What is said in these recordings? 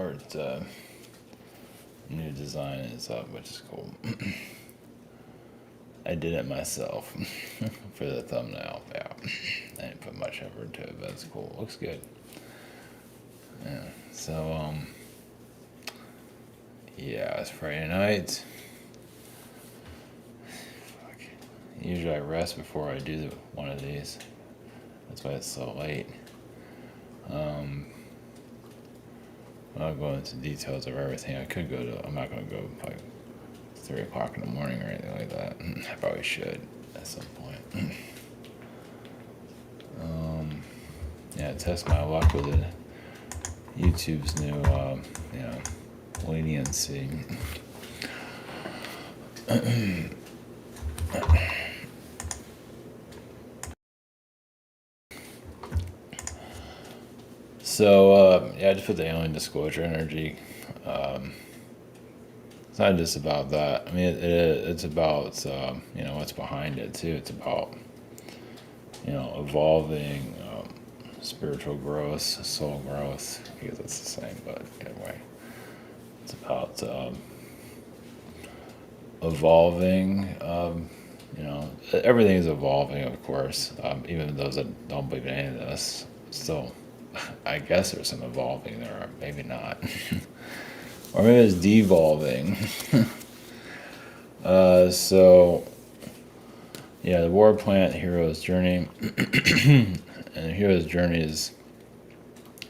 art, new design is up, which is cool. I did it myself for the thumbnail. Yeah, I didn't put much effort into it, but it's cool. Looks good. Yeah. So yeah, it's Friday night. Fuck. Usually I rest before I do one of these. That's why it's so late. I'll go into details of everything. I could go to. I'm not gonna go like 3 o'clock in the morning or anything like that. I probably should at some point. Yeah, test my luck with it. YouTube's new, leniency. So, yeah, I just put the alien disclosure energy. It's not just about that. I mean, it's about, what's behind it, too. It's about, evolving, spiritual growth, soul growth, because it's the same, but anyway. It's about evolving. Everything is evolving, of course. Even those that don't believe in any of this, still, I guess there's some evolving there, or maybe not. Or maybe it's devolving. So, yeah, the war plant, hero's journey. And the hero's journey is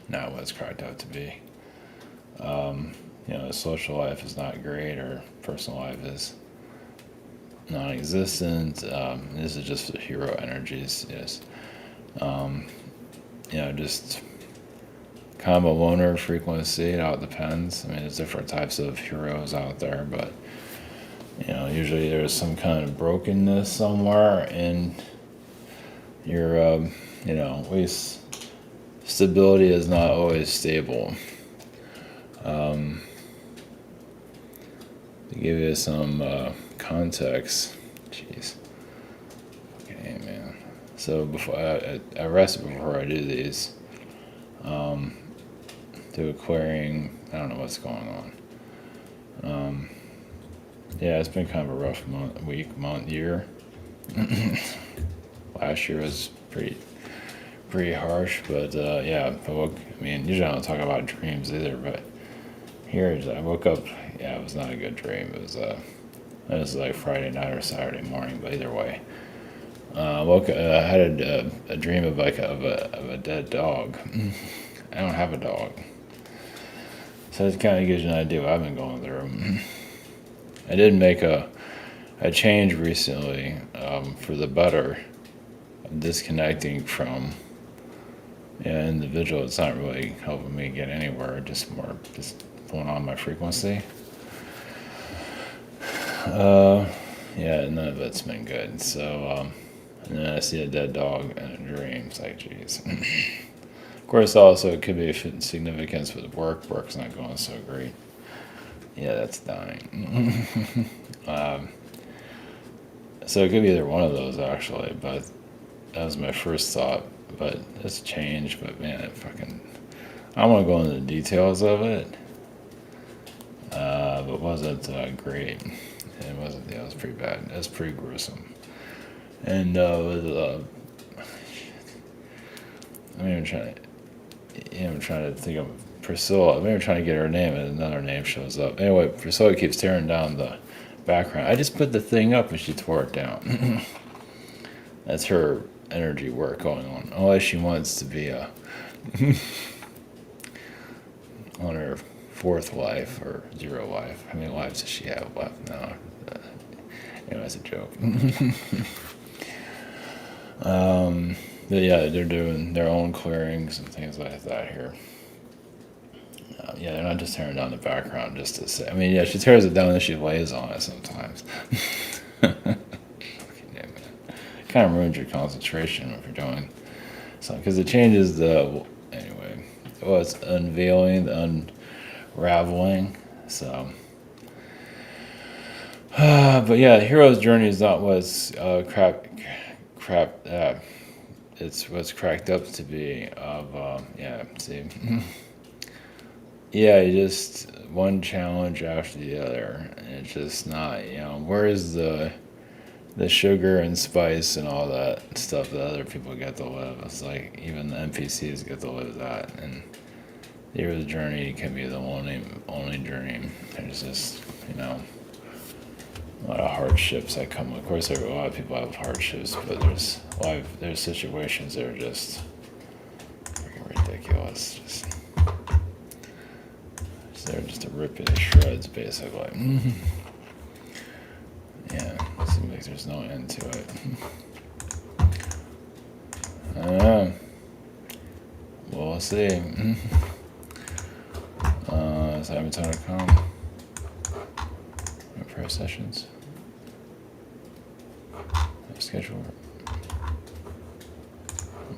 not what it's cracked out to be. The social life is not great, or personal life is non-existent. This is just the hero energies. Yes. Just kind of a loner frequency. It all depends. I mean, there's different types of heroes out there, but usually there's some kind of brokenness somewhere in your, at least stability is not always stable. To give you some context, jeez. Okay, man. So before I rest before I do these. Do a clearing. I don't know what's going on. Yeah, it's been kind of a rough year. Last year was pretty harsh, but yeah. Usually I don't talk about dreams either, but here I woke up. Yeah, it was not a good dream. It was like Friday night or Saturday morning, but either way. I had a dream of a dead dog. I don't have a dog, so it kind of gives you an idea what I've been going through. I did make a change recently for the better, disconnecting from an individual. It's not really helping me get anywhere. Just pulling on my frequency. Yeah, none of it's been good. So, and then I see a dead dog in a dream. It's like, geez. Of course, also it could be a significance with work. Work's not going so great. Yeah, that's dying. So it could be either one of those actually, but that was my first thought. But it's changed. But man, I don't want to go into the details of it. But it wasn't great. It wasn't. Yeah, it was pretty bad. It was pretty gruesome. And I'm trying to think of Priscilla. I'm trying to get her name, and another name shows up. Anyway, Priscilla keeps tearing down the background. I just put the thing up, and she tore it down. That's her energy work going on. Unless she wants to be on her 4th life or 0 life. How many lives does she have left now? Anyway, that's a joke. But yeah, they're doing their own clearings and things like that here. Yeah, they're not just tearing down the background just to say. I mean, yeah, she tears it down and she lays on it sometimes. Kind of ruins your concentration if you're doing something, because it changes anyway. Well, it's unveiling, the unraveling. So, but yeah, the hero's journey is not what's crap. It's what's cracked up to be. See, yeah, you just one challenge after the other. And it's just not, where's the sugar and spice and all that stuff that other people get to live? It's like even the NPCs get to live that, and the hero's journey can be the only journey. There's just, a lot of hardships that come. Of course, a lot of people have hardships, but there's situations that are just freaking ridiculous. They're just to rip you to shreds, basically. Yeah, it seems like there's no end to it. I don't know. We'll see. Cybertone.com. Prayer sessions. Schedule.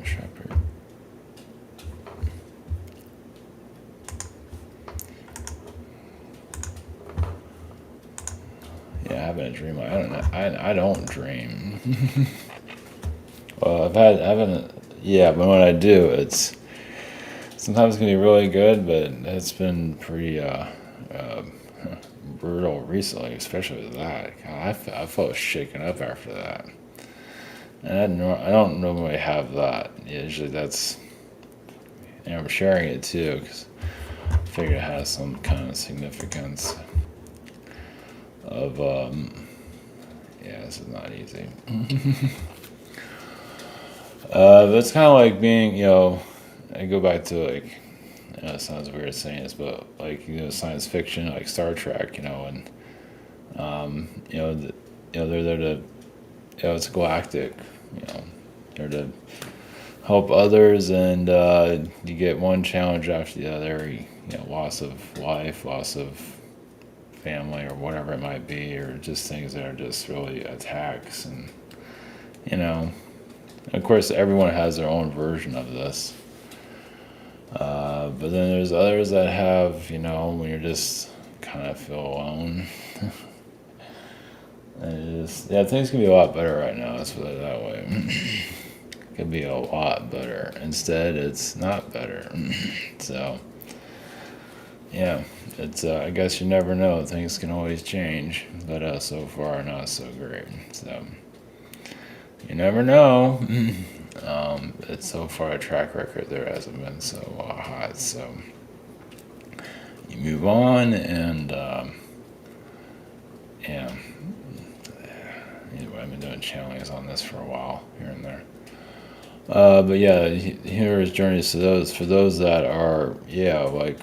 Shepherd. Yeah, having a dream. I don't know. I don't dream. Well, I haven't. Yeah, but when I do, it's sometimes it can be really good, but it's been pretty brutal recently, especially with that. God, I felt shaken up after that, and I don't normally have that. Usually, that's, and I'm sharing it too because I figured it has some kind of significance. Of yeah, this is not easy. But it's kind of like being, I go back to like, it sounds weird saying this, but like, science fiction, like Star Trek, and they're there to, it's galactic, they're to help others, and you get one challenge after the other, loss of life, loss of family, or whatever it might be, or just things that are just really attacks, and of course everyone has their own version of this, but then there's others that have, when you're just kind of feel alone. And things can be a lot better right now, let's put it that way. It could be a lot better. Instead, it's not better. So yeah, it's I guess you never know. Things can always change, but so far not so great. So you never know. It's so far a track record there hasn't been so hot. So you move on, and yeah. Anyway, I've been doing channelings on this for a while here and there. But yeah, here's journeys to those for those that are like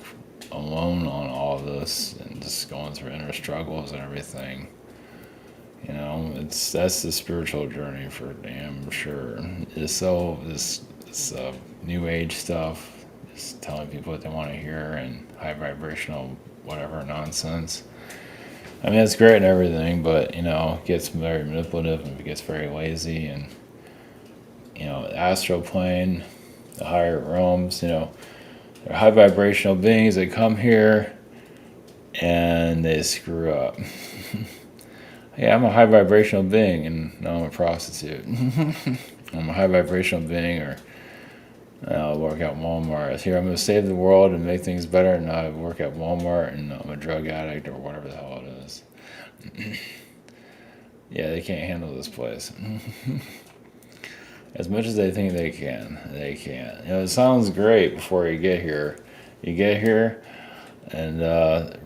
alone on all of this and just going through inner struggles and everything. That's the spiritual journey for damn sure. This new age stuff, just telling people what they want to hear and high vibrational whatever nonsense. I mean, it's great and everything, but it gets very manipulative and it gets very lazy, and the astral plane, the higher realms, they're high vibrational beings. They come here and they screw up. Yeah, I'm a high vibrational being, and now I'm a prostitute. I'm a high vibrational being, or I'll work at Walmart. Here, I'm going to save the world and make things better, and now I work at Walmart, and I'm a drug addict, or whatever the hell it is. Yeah, they can't handle this place. As much as they think they can, they can't. It sounds great before you get here. You get here, and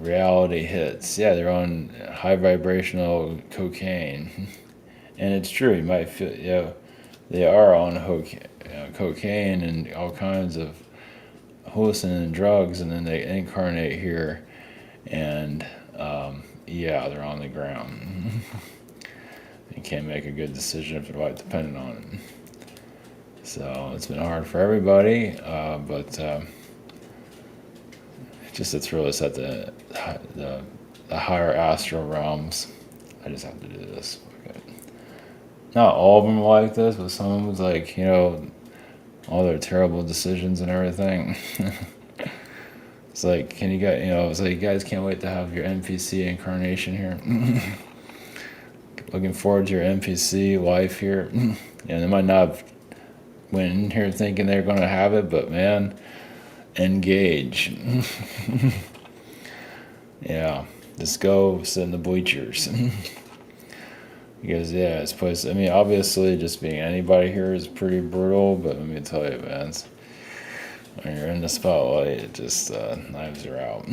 reality hits. Yeah, they're on high vibrational cocaine, and it's true. You might feel, they are on cocaine and all kinds of hallucinating drugs, and then they incarnate here, and they're on the ground. You can't make a good decision if you're dependent on it. So it's been hard for everybody, but it's really set the higher astral realms. I just have to do this. Okay. Not all of them are like this, but some of them was like, all their terrible decisions and everything. It's like, can you guys, it's like, you guys can't wait to have your NPC incarnation here. Looking forward to your NPC life here. They might not have went in here thinking they're going to have it, but man, Engage. Yeah, just go sit in the bleachers. Because yeah, it's place. I mean, obviously, just being anybody here is pretty brutal. But let me tell you, man, when you're in the spotlight, it just knives are out.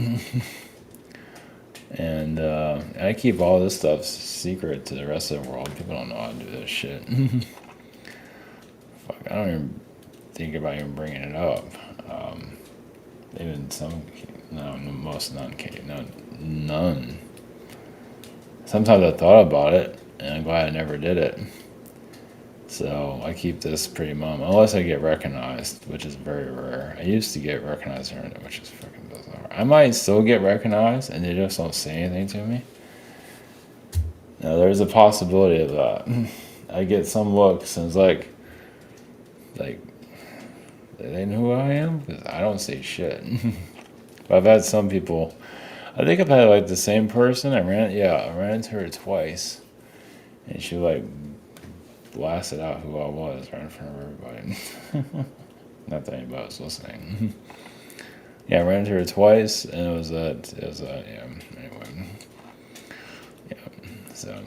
And I keep all this stuff secret to the rest of the world. People don't know how to do this shit. Fuck, I don't even think about even bringing it up. Even some, no, most none, none. Sometimes I thought about it, and I'm glad I never did it. So I keep this pretty mum, unless I get recognized, which is very rare. I used to get recognized here, which is fucking bizarre. I might still get recognized, and they just don't say anything to me. Now there's a possibility of that. I get some looks, and it's like they know who I am because I don't say shit. But I've had some people. I think I've had like the same person. I ran into her twice, and she like blasted out who I was right in front of everybody. Not that anybody was listening. Yeah, I ran into her twice, and yeah. Anyway, yeah. So,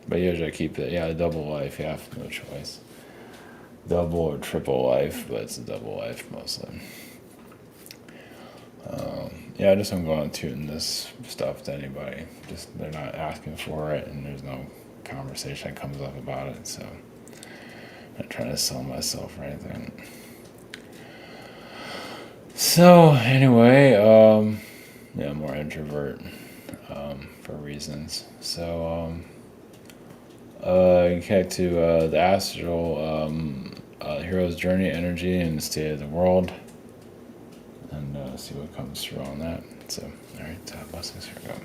but usually I keep it. Yeah, a double life. Yeah, no choice. Double or triple life, but it's a double life mostly. Yeah, I just don't go on tooting this stuff to anybody. Just they're not asking for it, and there's no conversation that comes up about it. So I'm not trying to sell myself or anything. So anyway, yeah, I'm more introvert for reasons. So connect to the astral hero's journey, energy, and the state of the world, and see what comes through on that. So, all right, blessings. Here we go.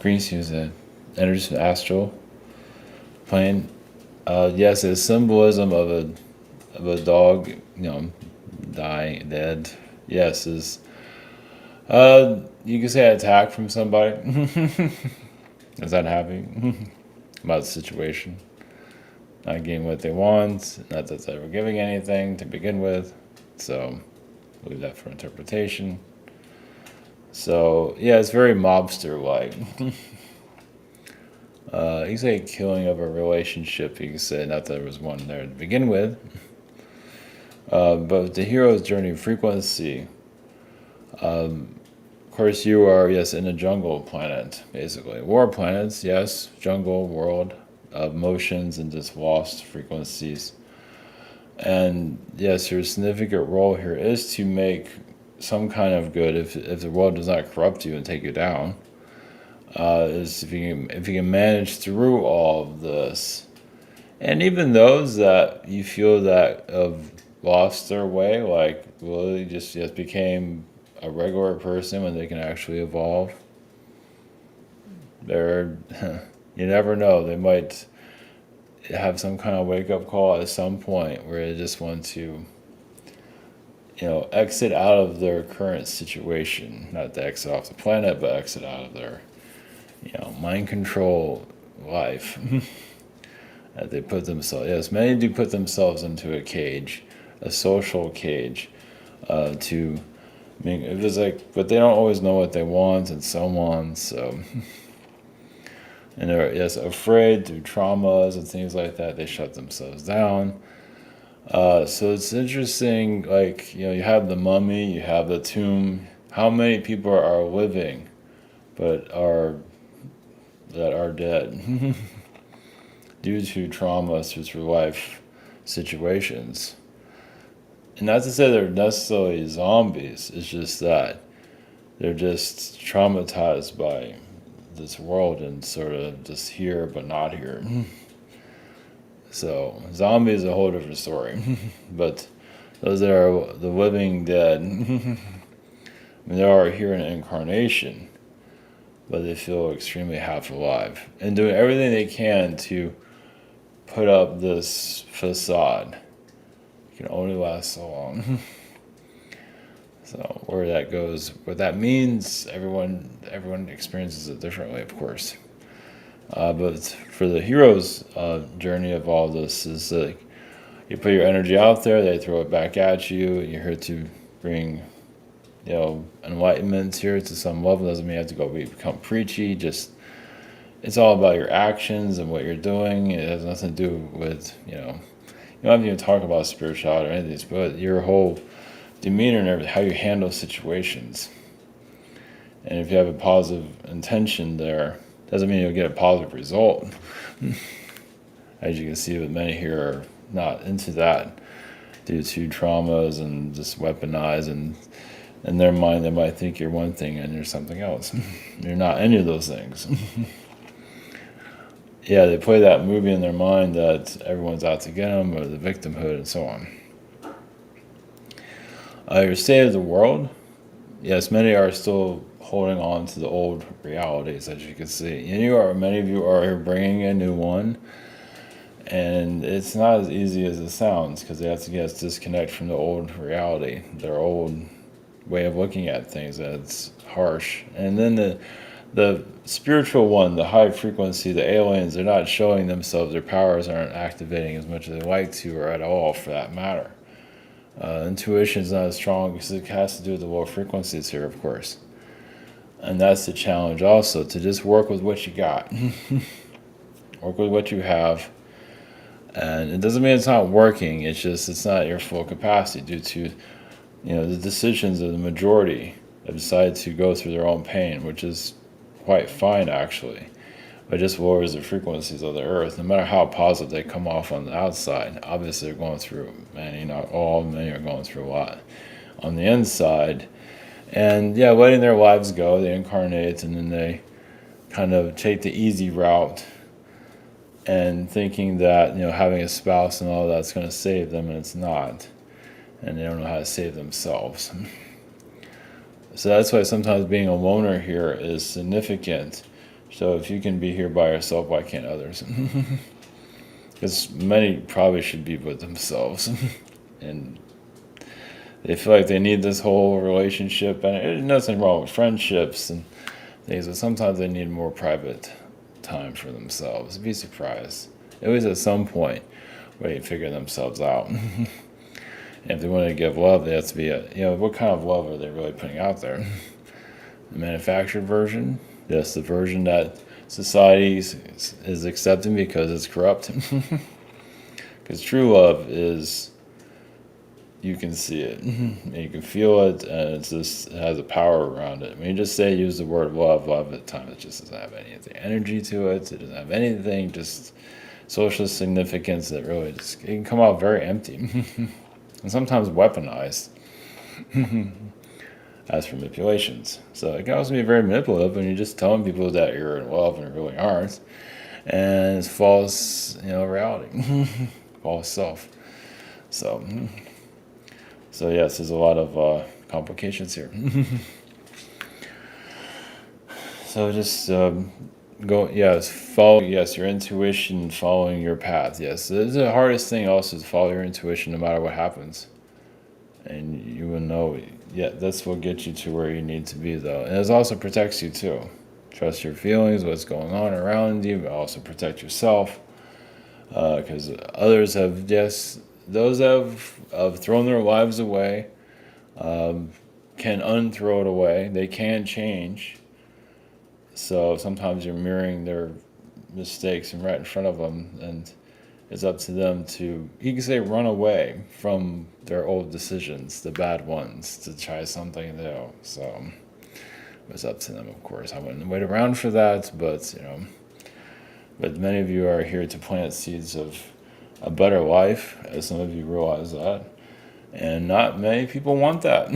Greece use the energy of the astral plane. Yes, it's symbolism of a dog, dying, dead. Yes, is you can say attack from somebody. Is that happening? About the situation. Not getting what they want, not that they were giving anything to begin with. So leave that for interpretation. So yeah, it's very mobster like. You can say killing of a relationship. You can say not that there was one there to begin with. But the hero's journey frequency. Of course, you are, yes, in a jungle planet, basically. War planets, yes, jungle, world of motions and just lost frequencies. And yes, your significant role here is to make some kind of good if the world does not corrupt you and take you down. Is if you can manage through all of this. And even those that you feel that have lost their way, like really just became a regular person when they can actually evolve. They're, you never know, they might have some kind of wake up call at some point where they just want to, exit out of their current situation. Not to exit off the planet, but exit out of their, mind control life. That they put themselves, yes, many do put themselves into a cage, a social cage, to, I mean, it was like, but they don't always know what they want and so on, so, and they're, yes, afraid through traumas and things like that, they shut themselves down. So it's interesting, like, you have the mummy, you have the tomb, how many people are living, but that are dead, due to traumas through life situations. And not to say they're necessarily zombies, it's just that they're just traumatized by this world and sort of just here but not here. So, zombie is a whole different story. But those that are the living dead, I mean, they are here in incarnation, but they feel extremely half alive and doing everything they can to put up this facade. It can only last so long. So where that goes, what that means, everyone experiences it differently, of course. But for the hero's journey of all this is like you put your energy out there, they throw it back at you. You're here to bring, enlightenment here to some level. Doesn't mean you have to become preachy. Just it's all about your actions and what you're doing. It has nothing to do with you don't have to even talk about spirituality or anything, but your whole demeanor and everything, how you handle situations. And if you have a positive intention there, doesn't mean you'll get a positive result. As you can see, with many here are not into that due to traumas and just weaponize, and in their mind they might think you're one thing and you're something else. You're not any of those things. Yeah, they play that movie in their mind that everyone's out to get them, or the victimhood, and so on. Your state of the world, yes, many are still holding on to the old realities, as you can see. And many of you are bringing a new one, and it's not as easy as it sounds because they have to get disconnect from the old reality, their old way of looking at things. That's harsh. And then the spiritual one, the high frequency, the aliens, they're not showing themselves. Their powers aren't activating as much as they like to, or at all, for that matter. Intuition is not as strong because it has to do with the low frequencies here, of course. And that's the challenge also, to just work with what you got. Work with what you have. And it doesn't mean it's not working, it's just it's not your full capacity due to the decisions of the majority have decided to go through their own pain, which is quite fine actually. But it just lowers the frequencies of the earth, no matter how positive they come off on the outside. Obviously they're going through, not all, many are going through a lot on the inside. And letting their lives go, they incarnate and then they kind of take the easy route and thinking that having a spouse and all that's going to save them, and it's not. And they don't know how to save themselves. So that's why sometimes being a loner here is significant. So if you can be here by yourself, why can't others? Because many probably should be with themselves. And they feel like they need this whole relationship. And there's nothing wrong with friendships and things, but sometimes they need more private time for themselves. Be surprised. Always at some point where they figure themselves out. And if they want to give love, they have to be what kind of love are they really putting out there? The manufactured version? Yes, the version that society is accepting because it's corrupt. Because true love is, you can see it, and you can feel it, and it has a power around it. When you just use the word love at times, it just doesn't have any energy to it. It doesn't have anything, just social significance that really it can come out very empty. And sometimes weaponized as for manipulations. So it can also be very manipulative when you're just telling people that you're in love and you really aren't. And it's false, reality. False self. So yes, there's a lot of complications here. So just follow your intuition, following your path. Yes, it's the hardest thing also to follow your intuition no matter what happens. And you will know, this will get you to where you need to be though. And it also protects you too. Trust your feelings, what's going on around you, but also protect yourself. Because others have, those that have thrown their lives away can unthrow it away. They can change. So sometimes you're mirroring their mistakes and right in front of them, and it's up to them to, you can say, run away from their old decisions, the bad ones, to try something new. So it's up to them, of course. I wouldn't wait around for that, but but many of you are here to plant seeds of a better life, as some of you realize that, and not many people want that.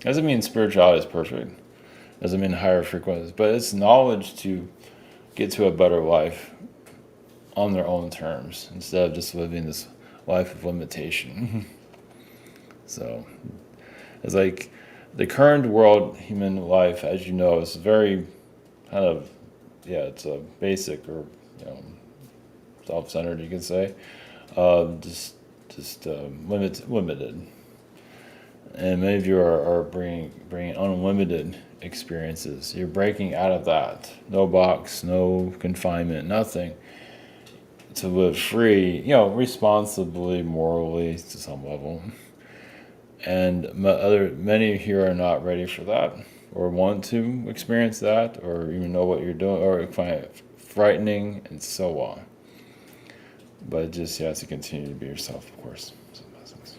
Doesn't mean spirituality is perfect. Doesn't mean higher frequencies, but it's knowledge to get to a better life on their own terms instead of just living this life of limitation. So it's like the current world, human life, as you know, is very kind of, it's a basic or self-centered, you could say, just limited. And many of you are bringing unlimited experiences. You're breaking out of that. No box, no confinement, nothing. To live free, responsibly, morally, to some level. And many here are not ready for that, or want to experience that, or even know what you're doing, or find it frightening, and so on. But just, you have to continue to be yourself, of course. So, blessings.